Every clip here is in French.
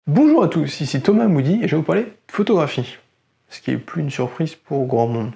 Bonjour à tous, ici Thomas Moody et je vais vous parler de photographie, ce qui est plus une surprise pour grand monde.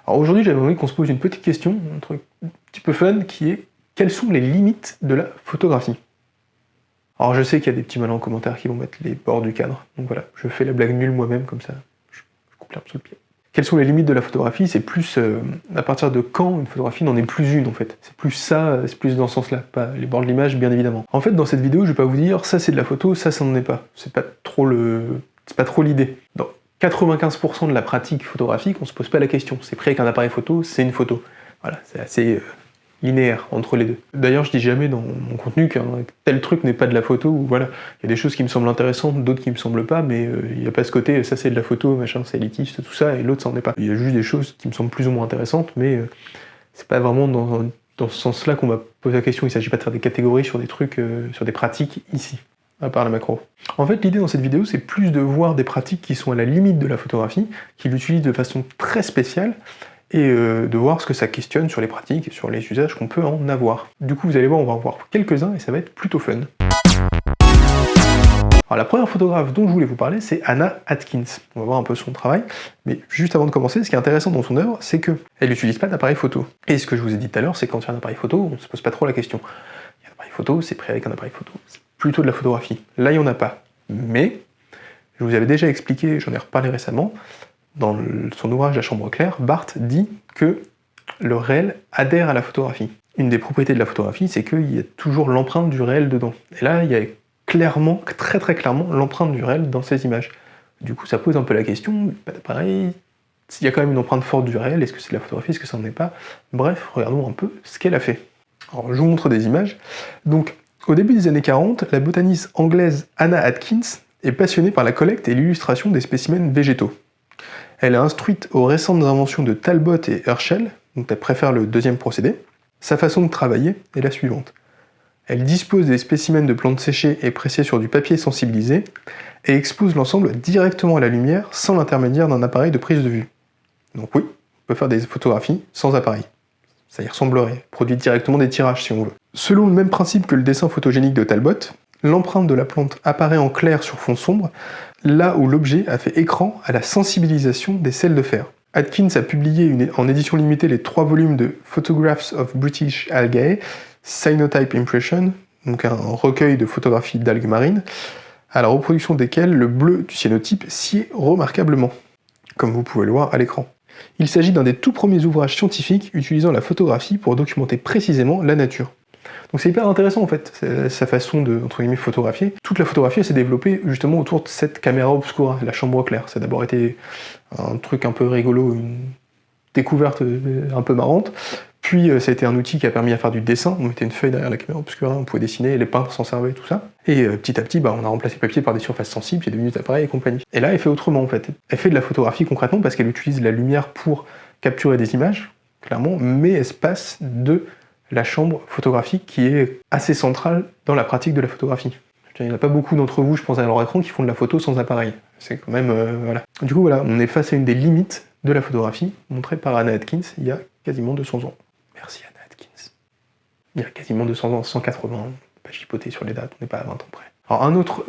Alors aujourd'hui j'avais envie qu'on se pose une petite question, un truc un petit peu fun, qui est quelles sont les limites de la photographie? Alors je sais qu'il y a des petits malins en commentaire qui vont mettre les bords du cadre, donc voilà, je fais la blague nulle moi-même comme ça, je coupe l'herbe sous le pied. Quelles sont les limites de la photographie? C'est plus à partir de quand une photographie n'en est plus une en fait. C'est plus ça, c'est plus dans ce sens-là, pas les bords de l'image bien évidemment. En fait dans cette vidéo je vais pas vous dire ça c'est de la photo, ça n'en est pas. C'est pas trop l'idée. Dans 95% de la pratique photographique on se pose pas la question. C'est pris avec un appareil photo, c'est une photo. Voilà, c'est assez linéaire entre les deux. D'ailleurs je dis jamais dans mon contenu qu'un tel truc n'est pas de la photo, ou voilà, il y a des choses qui me semblent intéressantes, d'autres qui me semblent pas, mais il n'y a pas ce côté ça c'est de la photo, machin, c'est élitiste, tout ça, et l'autre ça en est pas. Il y a juste des choses qui me semblent plus ou moins intéressantes, mais c'est pas vraiment dans ce sens-là qu'on va poser la question, il s'agit pas de faire des catégories sur des trucs, sur des pratiques ici, à part la macro. En fait l'idée dans cette vidéo c'est plus de voir des pratiques qui sont à la limite de la photographie, qui l'utilisent de façon très spéciale, et de voir ce que ça questionne sur les pratiques et sur les usages qu'on peut en avoir. Du coup, vous allez voir, on va en voir quelques-uns et ça va être plutôt fun. Alors la première photographe dont je voulais vous parler, c'est Hannah Atkins. On va voir un peu son travail, mais juste avant de commencer, ce qui est intéressant dans son œuvre, c'est qu'elle n'utilise pas d'appareil photo. Et ce que je vous ai dit tout à l'heure, c'est que quand il y a un appareil photo, on se pose pas trop la question. Il y a un appareil photo, c'est pris avec un appareil photo. C'est plutôt de la photographie. Là, il n'y en a pas. Mais, je vous avais déjà expliqué, j'en ai reparlé récemment, dans son ouvrage La Chambre claire, Barthes dit que le réel adhère à la photographie. Une des propriétés de la photographie, c'est qu'il y a toujours l'empreinte du réel dedans. Et là, il y a clairement, très clairement, l'empreinte du réel dans ces images. Du coup, ça pose un peu la question, pas d'appareil, s'il y a quand même une empreinte forte du réel, est-ce que c'est de la photographie, est-ce que ça n'en est pas? Bref, regardons un peu ce qu'elle a fait. Alors, je vous montre des images. Donc, au début des années 40, la botaniste anglaise Hannah Atkins est passionnée par la collecte et l'illustration des spécimens végétaux. Elle est instruite aux récentes inventions de Talbot et Herschel, donc elle préfère le deuxième procédé. Sa façon de travailler est la suivante. Elle dispose des spécimens de plantes séchées et pressées sur du papier sensibilisé et expose l'ensemble directement à la lumière sans l'intermédiaire d'un appareil de prise de vue. Donc oui, on peut faire des photographies sans appareil. Ça y ressemblerait, produit directement des tirages si on veut. Selon le même principe que le dessin photogénique de Talbot, l'empreinte de la plante apparaît en clair sur fond sombre, là où l'objet a fait écran à la sensibilisation des sels de fer. Atkins a publié en édition limitée les 3 volumes de Photographs of British Algae, Cyanotype Impression, donc un recueil de photographies d'algues marines, à la reproduction desquelles le bleu du cyanotype sied remarquablement, comme vous pouvez le voir à l'écran. Il s'agit d'un des tout premiers ouvrages scientifiques utilisant la photographie pour documenter précisément la nature. Donc c'est hyper intéressant en fait, sa façon de, entre guillemets, photographier. Toute la photographie s'est développée justement autour de cette caméra obscura, la chambre claire. Ça a d'abord été un truc un peu rigolo, une découverte un peu marrante, puis ça a été un outil qui a permis à faire du dessin. On mettait une feuille derrière la caméra obscura, on pouvait dessiner, les peintres s'en servaient, tout ça. Et petit à petit, on a remplacé le papier par des surfaces sensibles, il y a devenu des appareils et compagnie. Et là, elle fait autrement en fait. Elle fait de la photographie concrètement parce qu'elle utilise la lumière pour capturer des images, clairement, mais elle se passe de la chambre photographique qui est assez centrale dans la pratique de la photographie. Il n'y en a pas beaucoup d'entre vous, je pense à leur écran, qui font de la photo sans appareil. C'est quand même... voilà. Du coup, voilà, on est face à une des limites de la photographie, montrée par Hannah Atkins il y a quasiment 200 ans. Merci Hannah Atkins. Il y a quasiment 200 ans, 180 ans, pas chipoter sur les dates, on n'est pas à 20 ans près. Alors un autre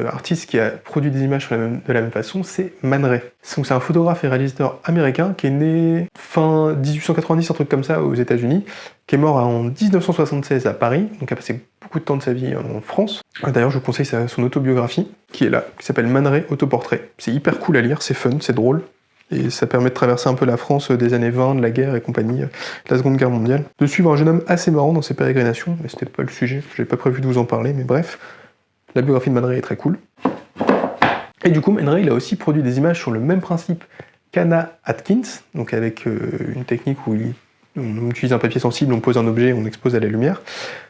artiste qui a produit des images de la même façon, c'est Man Ray. C'est un photographe et réalisateur américain qui est né fin 1890, un truc comme ça, aux États-Unis, qui est mort en 1976 à Paris, donc a passé beaucoup de temps de sa vie en France. D'ailleurs, je vous conseille son autobiographie, qui est là, qui s'appelle Man Ray Autoportrait. C'est hyper cool à lire, c'est fun, c'est drôle, et ça permet de traverser un peu la France des années 20, de la guerre et compagnie, de la Seconde Guerre mondiale. De suivre un jeune homme assez marrant dans ses pérégrinations, mais c'était pas le sujet, j'avais pas prévu de vous en parler, mais bref. La biographie de Man Ray est très cool. Et du coup, Man Ray il a aussi produit des images sur le même principe qu'Hannah Atkins, donc avec une technique où on utilise un papier sensible, on pose un objet, on expose à la lumière,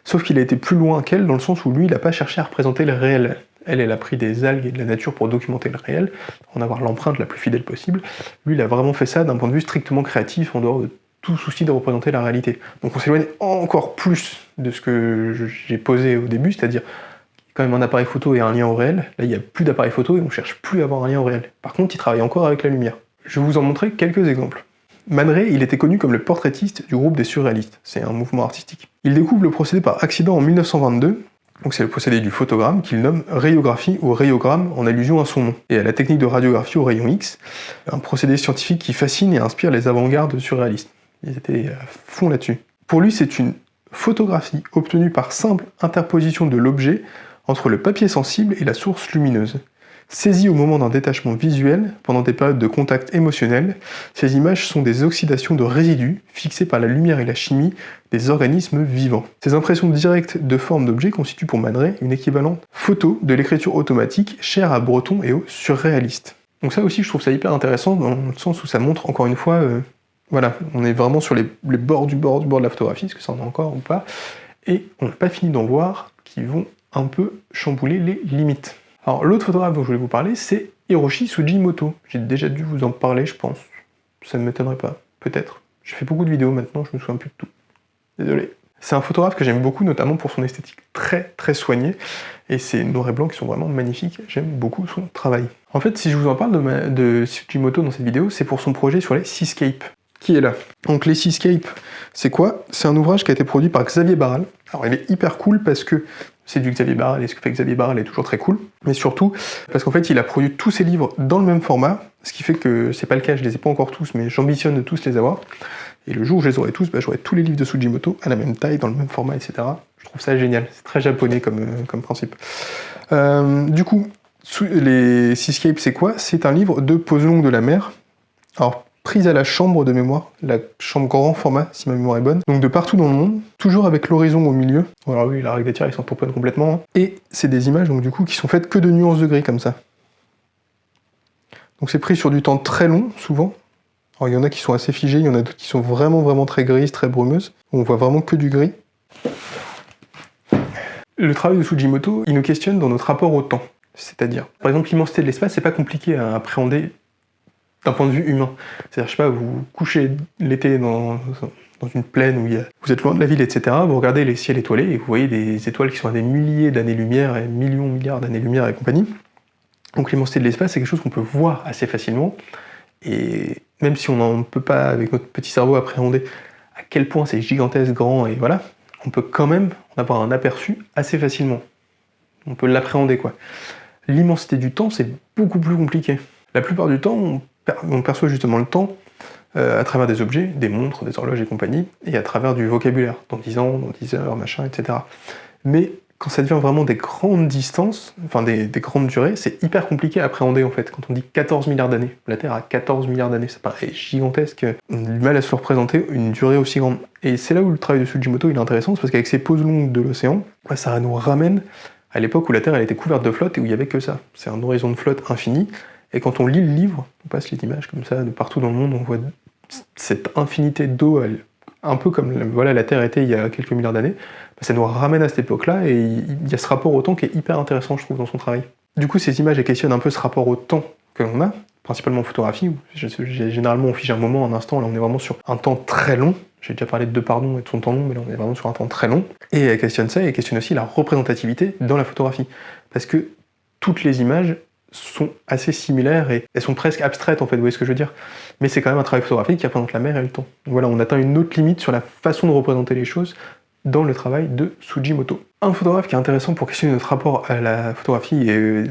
sauf qu'il a été plus loin qu'elle, dans le sens où lui, il n'a pas cherché à représenter le réel. Elle a pris des algues et de la nature pour documenter le réel, en avoir l'empreinte la plus fidèle possible. Lui, il a vraiment fait ça d'un point de vue strictement créatif, en dehors de tout souci de représenter la réalité. Donc on s'éloigne encore plus de ce que j'ai posé au début, c'est-à-dire quand même un appareil photo et un lien au réel. Là, il n'y a plus d'appareil photo et on cherche plus à avoir un lien au réel. Par contre, il travaille encore avec la lumière. Je vais vous en montrer quelques exemples. Man Ray, il était connu comme le portraitiste du groupe des surréalistes. C'est un mouvement artistique. Il découvre le procédé par accident en 1922, Donc c'est le procédé du photogramme qu'il nomme rayographie ou rayogramme en allusion à son nom, et à la technique de radiographie au rayon X, un procédé scientifique qui fascine et inspire les avant-gardes surréalistes. Ils étaient à fond là-dessus. Pour lui, c'est une photographie obtenue par simple interposition de l'objet entre le papier sensible et la source lumineuse. Saisie au moment d'un détachement visuel, pendant des périodes de contact émotionnel, ces images sont des oxydations de résidus fixés par la lumière et la chimie des organismes vivants. Ces impressions directes de forme d'objets constituent pour Man Ray une équivalente photo de l'écriture automatique chère à Breton et aux surréalistes. Donc ça aussi, je trouve ça hyper intéressant dans le sens où ça montre encore une fois, voilà, on est vraiment sur les bords du bord de la photographie, est-ce que ça en a encore ou pas, et on n'a pas fini d'en voir qui vont un peu chambouler les limites. Alors l'autre photographe dont je voulais vous parler, c'est Hiroshi Sugimoto. J'ai déjà dû vous en parler, je pense. Ça ne m'étonnerait pas, peut-être. Je fais beaucoup de vidéos maintenant, je me souviens plus de tout. Désolé. C'est un photographe que j'aime beaucoup, notamment pour son esthétique très très soignée, et ses noirs et blancs qui sont vraiment magnifiques. J'aime beaucoup son travail. En fait, si je vous en parle de Sugimoto dans cette vidéo, c'est pour son projet sur les Seascapes, qui est là. Donc les Seascapes, c'est quoi? C'est un ouvrage qui a été produit par Xavier Barral. Alors il est hyper cool parce que c'est du Xavier Barral, et ce que fait Xavier Barral est toujours très cool, mais surtout parce qu'en fait il a produit tous ses livres dans le même format, ce qui fait que c'est pas le cas, je les ai pas encore tous, mais j'ambitionne de tous les avoir, et le jour où je les aurai tous, j'aurai tous les livres de Sugimoto à la même taille, dans le même format, etc. Je trouve ça génial, c'est très japonais comme principe. Du coup, les Seascapes c'est quoi? C'est un livre de pose longue de la mer, alors prise à la chambre de mémoire, la chambre grand format, si ma mémoire est bonne. Donc de partout dans le monde, toujours avec l'horizon au milieu. Alors oui, la règle des tiers, ils s'en tamponnent complètement. Hein. Et c'est des images, donc du coup, qui sont faites que de nuances de gris, comme ça. Donc c'est pris sur du temps très long, souvent. Alors il y en a qui sont assez figés, il y en a d'autres qui sont vraiment, vraiment très grises, très brumeuses. On voit vraiment que du gris. Le travail de Sugimoto, il nous questionne dans notre rapport au temps. C'est-à-dire, par exemple, l'immensité de l'espace, c'est pas compliqué à appréhender d'un point de vue humain. C'est-à-dire, je sais pas, vous couchez l'été dans une plaine où vous êtes loin de la ville, etc., vous regardez les ciels étoilés et vous voyez des étoiles qui sont à des milliers d'années-lumière et millions, milliards d'années-lumière et compagnie. Donc l'immensité de l'espace, c'est quelque chose qu'on peut voir assez facilement, et même si on n'en peut pas, avec notre petit cerveau, appréhender à quel point c'est gigantesque, grand, et voilà, on peut quand même en avoir un aperçu assez facilement. On peut l'appréhender, quoi. L'immensité du temps, c'est beaucoup plus compliqué. La plupart du temps, on perçoit justement le temps à travers des objets, des montres, des horloges et compagnie, et à travers du vocabulaire, dans 10 ans, dans 10 heures, machin, etc. Mais quand ça devient vraiment des grandes distances, enfin des grandes durées, c'est hyper compliqué à appréhender en fait. Quand on dit 14 milliards d'années, la Terre a 14 milliards d'années, ça paraît gigantesque, on a du mal à se représenter une durée aussi grande. Et c'est là où le travail de Sugimoto il est intéressant, c'est parce qu'avec ses poses longues de l'océan, ça nous ramène à l'époque où la Terre elle était couverte de flotte et où il n'y avait que ça. C'est un horizon de flotte infini. Et quand on lit le livre, on passe les images comme ça, de partout dans le monde, on voit cette infinité d'eau, un peu comme voilà, la Terre était il y a quelques milliards d'années, ça nous ramène à cette époque-là, et il y a ce rapport au temps qui est hyper intéressant, je trouve, dans son travail. Du coup, ces images, elles questionnent un peu ce rapport au temps que l'on a, principalement en photographie, où généralement on fige un moment, un instant, là on est vraiment sur un temps très long, j'ai déjà parlé de Deux Pardons et de son temps long, mais là on est vraiment sur un temps très long, et elle questionne ça, et elle questionne aussi la représentativité dans la photographie, parce que toutes les images sont assez similaires et elles sont presque abstraites en fait, vous voyez ce que je veux dire. Mais c'est quand même un travail photographique qui représente la mer et le temps. Donc voilà, on atteint une autre limite sur la façon de représenter les choses dans le travail de Sugimoto. Un photographe qui est intéressant pour questionner notre rapport à la photographie et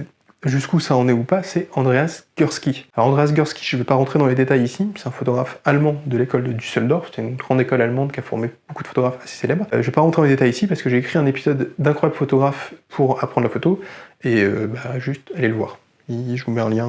jusqu'où ça en est ou pas, c'est Andreas Gursky. Alors Andreas Gursky, je ne vais pas rentrer dans les détails ici, c'est un photographe allemand de l'école de Düsseldorf, c'est une grande école allemande qui a formé beaucoup de photographes assez célèbres. Je ne vais pas rentrer dans les détails ici parce que j'ai écrit un épisode d'Incroyable photographe pour apprendre la photo, et juste allez le voir. Je vous mets un lien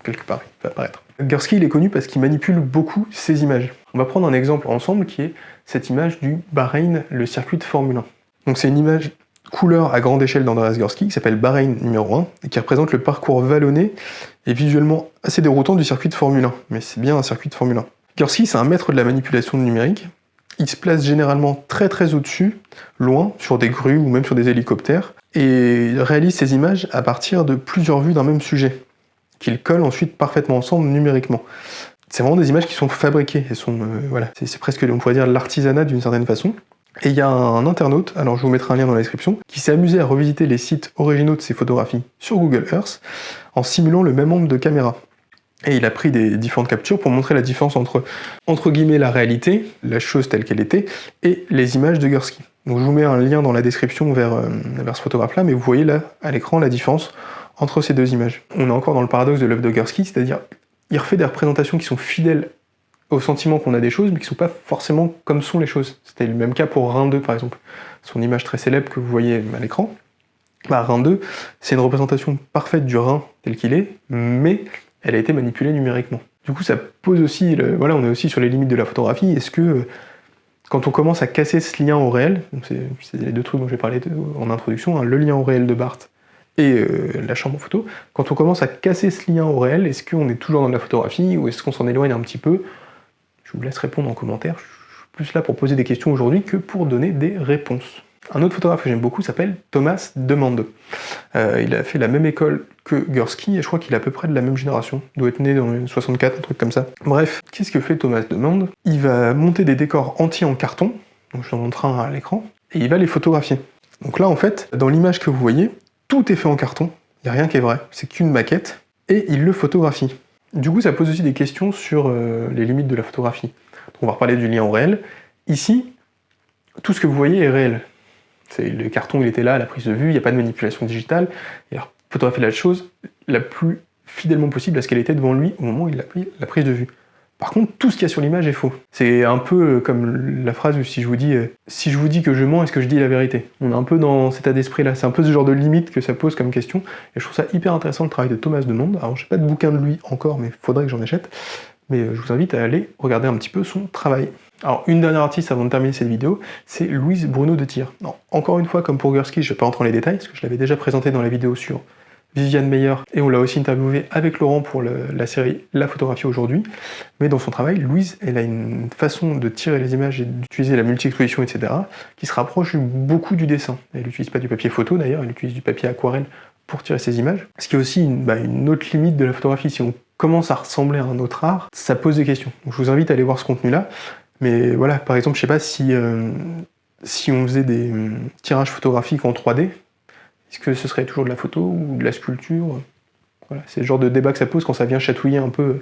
quelque part, il va apparaître. Gursky, il est connu parce qu'il manipule beaucoup ses images. On va prendre un exemple ensemble qui est cette image du Bahreïn, le circuit de Formule 1. Donc c'est une image couleur à grande échelle d'Andreas Gursky qui s'appelle Bahreïn numéro 1 et qui représente le parcours vallonné et visuellement assez déroutant du circuit de Formule 1. Mais c'est bien un circuit de Formule 1. Gursky, c'est un maître de la manipulation numérique. Il se place généralement très très au-dessus, loin, sur des grues ou même sur des hélicoptères, et réalise ces images à partir de plusieurs vues d'un même sujet, qu'il colle ensuite parfaitement ensemble numériquement. C'est vraiment des images qui sont fabriquées, elles sont, voilà, c'est presque, on pourrait dire, l'artisanat d'une certaine façon. Et il y a un internaute, alors je vous mettrai un lien dans la description, qui s'est amusé à revisiter les sites originaux de ses photographies sur Google Earth en simulant le même angle de caméra. Et il a pris des différentes captures pour montrer la différence entre guillemets, la réalité, la chose telle qu'elle était, et les images de Gursky. Donc je vous mets un lien dans la description vers ce photographe-là, mais vous voyez là, à l'écran, la différence entre ces deux images. On est encore dans le paradoxe de Lev Dogurski, c'est-à-dire il refait des représentations qui sont fidèles au sentiment qu'on a des choses, mais qui ne sont pas forcément comme sont les choses. C'était le même cas pour Rhin 2, par exemple. Son image très célèbre que vous voyez à l'écran. Rhin 2, c'est une représentation parfaite du Rhin tel qu'il est, mais elle a été manipulée numériquement. Du coup, ça pose aussi, voilà, on est aussi sur les limites de la photographie. Est-ce que, quand on commence à casser ce lien au réel, c'est les deux trucs dont j'ai parlé en introduction, hein, le lien au réel de Barthes et la chambre photo, quand on commence à casser ce lien au réel, est-ce qu'on est toujours dans la photographie ou est-ce qu'on s'en éloigne un petit peu? Je vous laisse répondre en commentaire, je suis plus là pour poser des questions aujourd'hui que pour donner des réponses. Un autre photographe que j'aime beaucoup s'appelle Thomas de Mande. Il a fait la même école que Gursky et je crois qu'il est à peu près de la même génération. Il doit être né dans les 64, un truc comme ça. Bref, qu'est-ce que fait Thomas de Mande? Il va monter des décors entiers en carton, donc je vous en montre un à l'écran, et il va les photographier. Donc là, en fait, dans l'image que vous voyez, tout est fait en carton, il n'y a rien qui est vrai, c'est qu'une maquette, et il le photographie. Du coup, ça pose aussi des questions sur les limites de la photographie. Donc, on va reparler du lien au réel. Ici, tout ce que vous voyez est réel. Le carton, il était là à la prise de vue, il n'y a pas de manipulation digitale. Il a photographié la chose la plus fidèlement possible à ce qu'elle était devant lui au moment où il a pris la prise de vue. Par contre, tout ce qu'il y a sur l'image est faux. C'est un peu comme la phrase où si je vous dis que je mens, est-ce que je dis la vérité? On est un peu dans cet état d'esprit-là. C'est un peu ce genre de limite que ça pose comme question. Et je trouve ça hyper intéressant le travail de Thomas de Mande. Alors, j'ai pas de bouquin de lui encore, mais il faudrait que j'en achète. Mais je vous invite à aller regarder un petit peu son travail. Alors, une dernière artiste avant de terminer cette vidéo, c'est Louise Bruno de Tyr. Encore une fois, comme pour Gursky, je ne vais pas rentrer dans les détails, parce que je l'avais déjà présenté dans la vidéo sur Viviane Meyer, et on l'a aussi interviewé avec Laurent pour la série La photographie aujourd'hui. Mais dans son travail, Louise, elle a une façon de tirer les images et d'utiliser la multi-exposition, etc., qui se rapproche beaucoup du dessin. Elle n'utilise pas du papier photo d'ailleurs, elle utilise du papier aquarelle pour tirer ses images. Ce qui est aussi une autre limite de la photographie. Si on commence à ressembler à un autre art, ça pose des questions. Donc je vous invite à aller voir ce contenu-là. Mais voilà, par exemple, je sais pas si on faisait des tirages photographiques en 3D, est-ce que ce serait toujours de la photo ou de la sculpture? Voilà, c'est le genre de débat que ça pose quand ça vient chatouiller un peu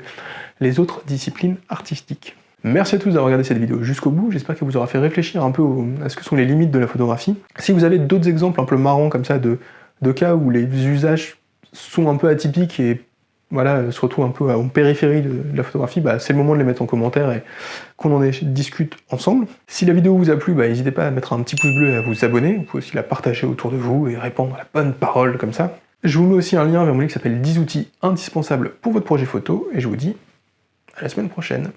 les autres disciplines artistiques. Merci à tous d'avoir regardé cette vidéo jusqu'au bout, j'espère qu'elle vous aura fait réfléchir un peu à ce que sont les limites de la photographie. Si vous avez d'autres exemples un peu marrants comme ça de cas où les usages sont un peu atypiques et voilà, se retrouvent un peu en périphérie de la photographie, c'est le moment de les mettre en commentaire et qu'on en discute ensemble. Si la vidéo vous a plu, n'hésitez pas à mettre un petit pouce bleu et à vous abonner. Vous pouvez aussi la partager autour de vous et répandre la bonne parole comme ça. Je vous mets aussi un lien vers mon livre qui s'appelle 10 outils indispensables pour votre projet photo et je vous dis à la semaine prochaine.